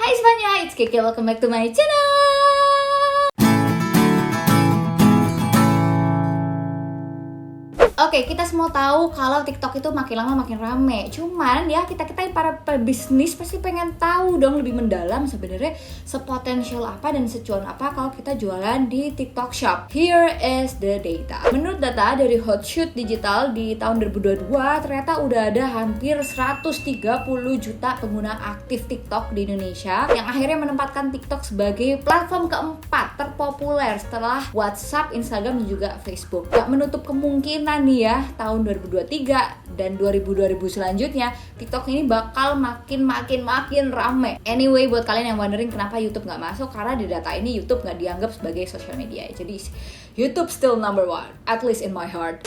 Hai semuanya, it's Kiki, welcome back to my channel. Oke, kita semua tahu kalau TikTok itu makin lama makin rame. Cuman ya kita-kita para pebisnis pasti pengen tahu dong lebih mendalam sebenarnya sepotensial apa dan secuan apa kalau kita jualan di TikTok Shop. Here is the data. Menurut data dari Hotshoot Digital di tahun 2022, ternyata udah ada hampir 130 juta pengguna aktif TikTok di Indonesia yang akhirnya menempatkan TikTok sebagai platform keempat terpopuler setelah WhatsApp, Instagram, dan juga Facebook. Gak menutup kemungkinan nih ya, tahun 2023 dan 2000 selanjutnya TikTok ini bakal makin rame. Anyway, buat kalian yang wondering kenapa YouTube nggak masuk, karena di data ini YouTube nggak dianggap sebagai social media. Jadi YouTube still number one, at least in my heart.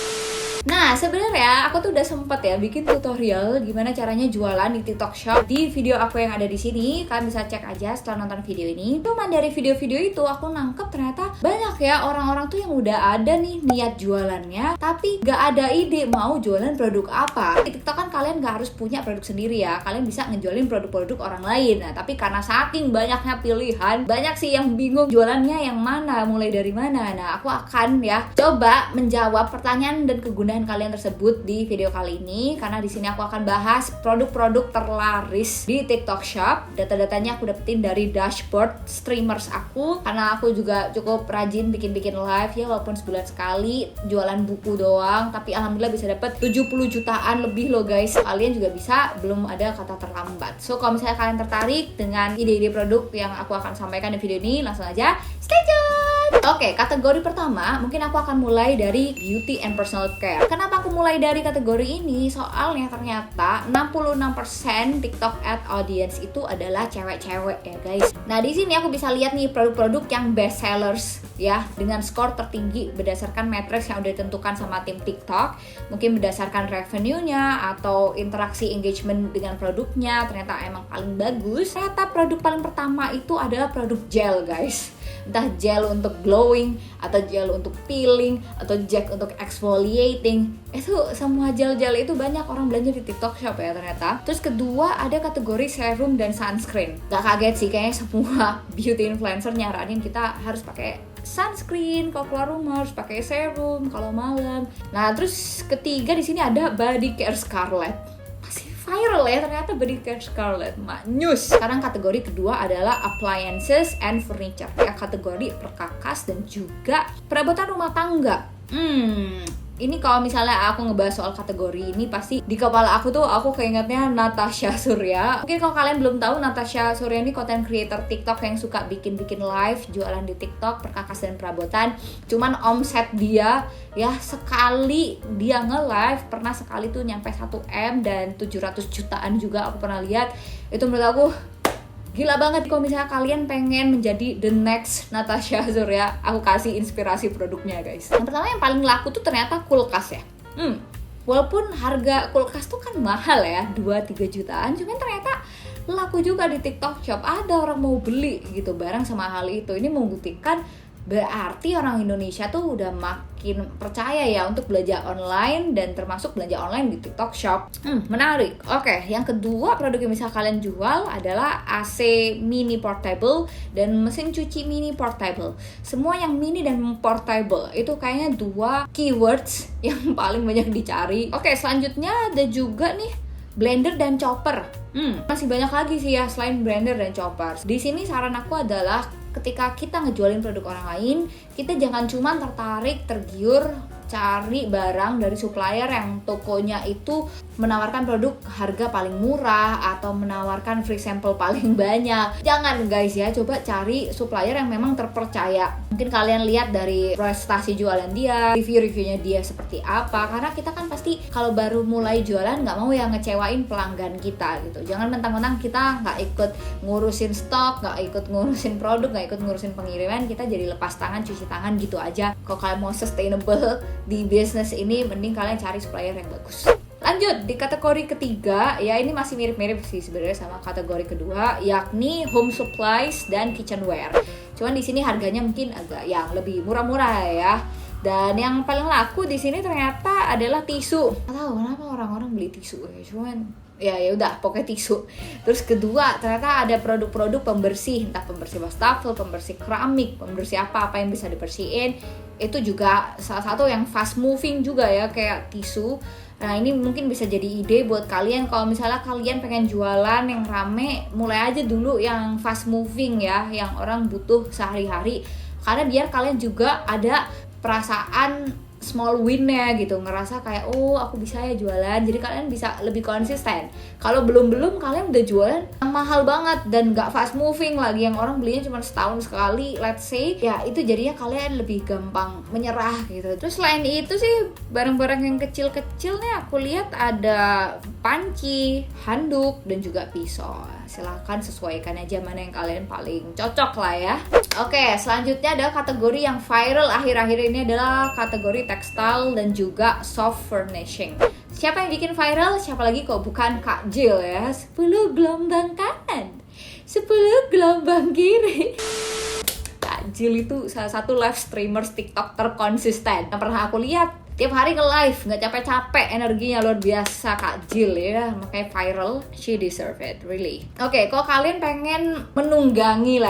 Nah, sebenarnya aku tuh udah sempet ya bikin tutorial gimana caranya jualan di TikTok Shop di video aku yang ada di sini. Kalian bisa cek aja setelah nonton video ini. Cuman dari video-video itu aku nangkep ternyata banyak ya orang-orang tuh yang udah ada nih niat jualannya, tapi gak ada ide mau jualan produk apa. Di TikTok kan kalian gak harus punya produk sendiri ya, kalian bisa ngejualin produk-produk orang lain. Nah, tapi karena saking banyaknya pilihan, banyak sih yang bingung jualannya yang mana, mulai dari mana. Nah, aku akan ya coba menjawab pertanyaan dan kegunaan kalian tersebut di video kali ini, karena di sini aku akan bahas produk-produk terlaris di TikTok Shop. Data-datanya aku dapetin dari dashboard streamers aku, karena aku juga cukup rajin bikin live ya, walaupun sebulan sekali jualan buku doang, tapi alhamdulillah bisa dapet 70 jutaan lebih loh guys. Kalian juga bisa, belum ada kata terlambat. So kalau misalnya kalian tertarik dengan ide-ide produk yang aku akan sampaikan di video ini, langsung aja stay tune. Oke, kategori pertama mungkin aku akan mulai dari beauty and personal care. Kenapa aku mulai dari kategori ini? Soalnya ternyata 66% TikTok ad audience itu adalah cewek-cewek ya guys. Nah, di sini aku bisa lihat nih produk-produk yang best sellers ya, dengan skor tertinggi berdasarkan matriks yang udah ditentukan sama tim TikTok. Mungkin berdasarkan revenue-nya atau interaksi engagement dengan produknya, ternyata emang paling bagus. Ternyata produk paling pertama itu adalah produk gel guys. Entah gel untuk glowing, atau gel untuk peeling, atau gel untuk exfoliating. Itu semua gel-gel itu banyak orang belanja di TikTok Shop ya ternyata. Terus kedua ada kategori serum dan sunscreen. Gak kaget sih, kayaknya semua beauty influencer nyaranin kita harus pakai sunscreen kalau keluar rumah, harus pakai serum kalau malam. Nah, terus ketiga di sini ada body care Scarlett. Viral ya ternyata body care Scarlett, maknyus. Sekarang kategori kedua adalah appliances and furniture ya, kategori perkakas dan juga perabotan rumah tangga. Ini kalau misalnya aku ngebahas soal kategori ini, pasti di kepala aku tuh aku keingetnya Natasha Surya. Mungkin kalau kalian belum tahu, Natasha Surya ini content creator TikTok yang suka bikin live jualan di TikTok perkakas dan perabotan. Cuman omset dia ya, sekali dia nge-live pernah sekali tuh nyampe 1M dan 700 jutaan juga aku pernah lihat. Itu menurut aku gila banget. Kalau misalnya kalian pengen menjadi the next Natasha Surya, aku kasih inspirasi produknya guys. Yang pertama yang paling laku tuh ternyata kulkas ya. Walaupun harga kulkas tuh kan mahal ya, 2-3 jutaan, cuman ternyata laku juga di TikTok Shop. Ada orang mau beli gitu barang sama hal itu. Ini membuktikan berarti orang Indonesia tuh udah makin percaya ya untuk belanja online, dan termasuk belanja online di TikTok Shop. Menarik. Oke, yang kedua produk yang bisa kalian jual adalah AC mini portable dan mesin cuci mini portable. Semua yang mini dan portable itu kayaknya dua keywords yang paling banyak dicari. Oke, selanjutnya ada juga nih blender dan chopper. Masih banyak lagi sih ya selain blender dan chopper. Di sini saran aku adalah ketika kita ngejualin produk orang lain, kita jangan cuma tergiur cari barang dari supplier yang tokonya itu menawarkan produk harga paling murah atau menawarkan free sample paling banyak. Jangan guys ya, coba cari supplier yang memang terpercaya. Mungkin kalian lihat dari prestasi jualan dia, review-reviewnya dia seperti apa, karena kita kan pasti kalau baru mulai jualan nggak mau yang ngecewain pelanggan kita gitu. Jangan mentang-mentang kita nggak ikut ngurusin stok, nggak ikut ngurusin produk, nggak ikut ngurusin pengiriman, kita jadi lepas tangan, cuci tangan gitu aja. Kalau kalian mau sustainable di bisnis ini, mending kalian cari supplier yang bagus. Lanjut di kategori ketiga, ya ini masih mirip-mirip sih sebenarnya sama kategori kedua, yakni home supplies dan kitchenware. Cuman di sini harganya mungkin agak yang lebih murah-murah ya. Dan yang paling laku di sini ternyata adalah tisu. Nggak tahu kenapa orang-orang beli tisu ya, cuman ya udah pokoknya tisu. Terus kedua ternyata ada produk-produk pembersih, entah pembersih wastafel, pembersih keramik, pembersih apa yang bisa dibersihin. Itu juga salah satu yang fast moving juga ya, kayak tisu. Nah ini mungkin bisa jadi ide buat kalian kalau misalnya kalian pengen jualan yang rame, mulai aja dulu yang fast moving ya, yang orang butuh sehari-hari. Karena biar kalian juga ada perasaan small win-nya gitu, ngerasa kayak oh aku bisa ya jualan, jadi kalian bisa lebih konsisten. Kalau belum kalian udah jualan yang mahal banget dan gak fast moving lagi, yang orang belinya cuma setahun sekali, let's say, ya itu jadinya kalian lebih gampang menyerah gitu. Terus selain itu sih barang-barang yang kecil-kecil nih aku lihat ada panci, handuk, dan juga pisau. Silahkan sesuaikan aja mana yang kalian paling cocok lah ya. Oke, selanjutnya adalah kategori yang viral akhir-akhir ini adalah kategori tekstil dan juga soft furnishing. Siapa yang bikin viral? Siapa lagi kok bukan Kak Jill ya. 10 gelombang kanan, 10 gelombang kiri. Kak Jill itu salah satu live streamer TikTok terkonsisten yang pernah aku lihat. Tiap hari nge-live, gak capek-capek, energinya luar biasa Kak Jill ya. Makanya viral, she deserve it, really. Oke, kalau kalian pengen menunggangi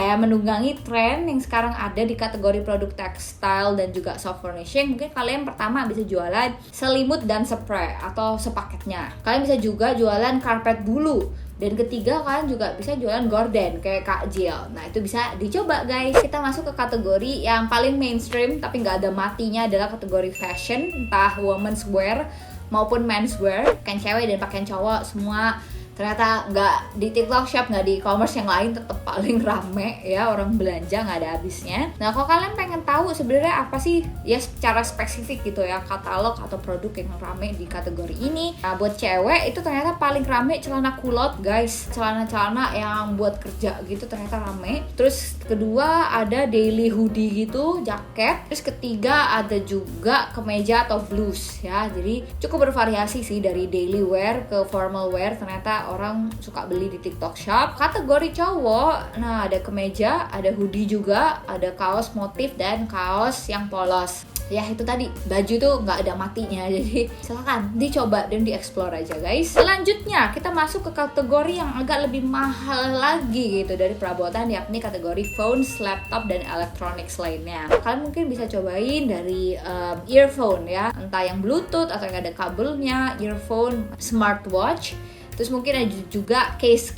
tren yang sekarang ada di kategori produk tekstil dan juga soft furnishing, mungkin kalian pertama bisa jualan selimut dan spray atau sepaketnya. Kalian bisa juga jualan karpet bulu. Dan ketiga kalian juga bisa jualan gorden kayak Kak Jill. Nah itu bisa dicoba guys. Kita masuk ke kategori yang paling mainstream tapi nggak ada matinya, adalah kategori fashion, entah women's wear maupun men's wear, pakaian cewek dan pakaian cowok semua. Ternyata nggak di TikTok Shop, nggak di e-commerce yang lain, tetap paling rame ya, orang belanja nggak ada habisnya. Nah kalau kalian pengen tahu sebenarnya apa sih ya secara spesifik gitu ya katalog atau produk yang rame di kategori ini, nah buat cewek itu ternyata paling rame celana kulot guys, celana-celana yang buat kerja gitu ternyata rame. Terus kedua ada daily hoodie gitu, jaket. Terus ketiga ada juga kemeja atau blus ya, jadi cukup bervariasi sih dari daily wear ke formal wear, ternyata orang suka beli di TikTok Shop. Kategori cowok, nah ada kemeja, ada hoodie juga, ada kaos motif dan kaos yang polos. Ya itu tadi, baju tuh nggak ada matinya, jadi silakan dicoba dan dieksplor aja guys. Selanjutnya kita masuk ke kategori yang agak lebih mahal lagi gitu dari perabotan, yakni kategori phones, laptop, dan electronics lainnya. Kalian mungkin bisa cobain dari earphone ya, entah yang bluetooth atau yang ada kabelnya, earphone, smartwatch. Terus mungkin ada juga case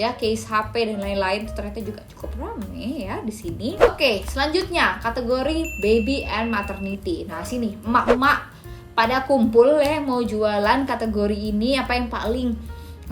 ya, case HP dan lain-lain, itu ternyata juga cukup rame ya di sini. Oke, selanjutnya kategori baby and maternity. Nah, sini emak-emak pada kumpul ya mau jualan kategori ini. Apa yang paling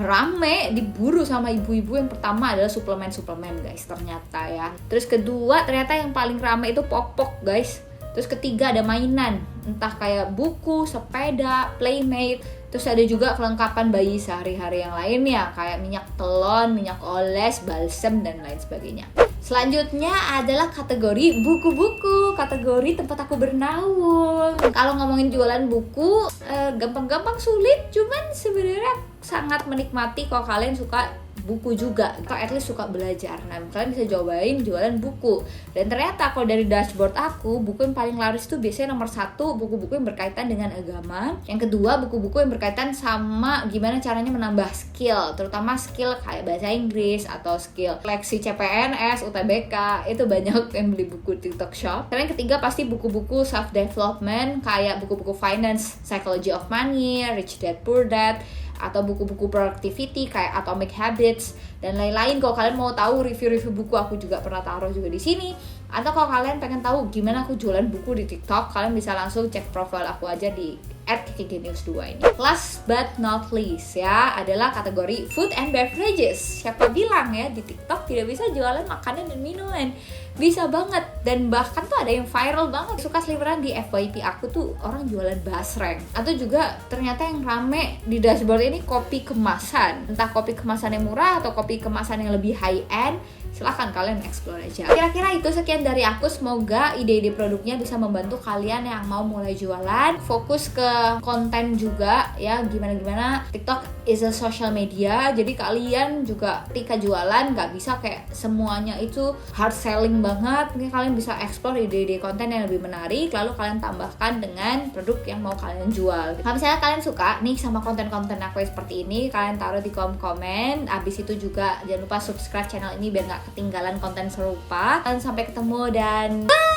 rame diburu sama ibu-ibu? Yang pertama adalah suplemen guys, ternyata ya. Terus kedua ternyata yang paling rame itu popok guys. Terus ketiga ada mainan, entah kayak buku, sepeda, playmate. Terus ada juga kelengkapan bayi sehari-hari yang lainnya, kayak minyak telon, minyak oles, balsem, dan lain sebagainya. Selanjutnya adalah kategori buku-buku, kategori tempat aku bernaung. Kalau ngomongin jualan buku, gampang-gampang sulit, cuman sebenarnya sangat menikmati kalau kalian suka buku juga, atau at least suka belajar. Nah, kalian bisa cobain jualan buku. Dan ternyata kalau dari dashboard aku, buku yang paling laris itu biasanya nomor 1, buku-buku yang berkaitan dengan agama. Yang kedua, buku-buku yang berkaitan sama gimana caranya menambah skill, terutama skill kayak bahasa Inggris atau skill seleksi CPNS, UTBK. Itu banyak yang beli buku TikTok Shop. Terus yang ketiga pasti buku-buku self development kayak buku-buku finance, psychology of money, rich dad poor dad, atau buku-buku productivity kayak Atomic Habits dan lain-lain. Kalau kalian mau tahu review-review buku, aku juga pernah taruh juga di sini. Atau kalau kalian pengen tahu gimana aku jualan buku di TikTok, kalian bisa langsung cek profil aku aja di @kikinius2 ini. Last but not least ya adalah kategori food and beverages. Siapa bilang ya di TikTok tidak bisa jualan makanan dan minuman? Bisa banget, dan bahkan tuh ada yang viral banget. Suka seliweran di FYP aku tuh orang jualan basreng. Atau juga ternyata yang rame di dashboard ini kopi kemasan. Entah kopi kemasan yang murah atau kopi kemasan yang lebih high end. Silahkan kalian explore aja. Kira-kira itu sekian dari aku. Semoga ide-ide produknya bisa membantu kalian yang mau mulai jualan. Fokus ke konten juga ya, gimana TikTok is a social media. Jadi kalian juga ketika jualan nggak bisa kayak semuanya itu hard selling banget. Mungkin kalian bisa explore ide-ide konten yang lebih menarik, lalu kalian tambahkan dengan produk yang mau kalian jual. Kalau misalnya kalian suka nih sama konten-konten aku seperti ini, kalian taruh di kolom komen. Abis itu juga jangan lupa subscribe channel ini biar nggak ketinggalan konten serupa. Dan sampai ketemu dan bye!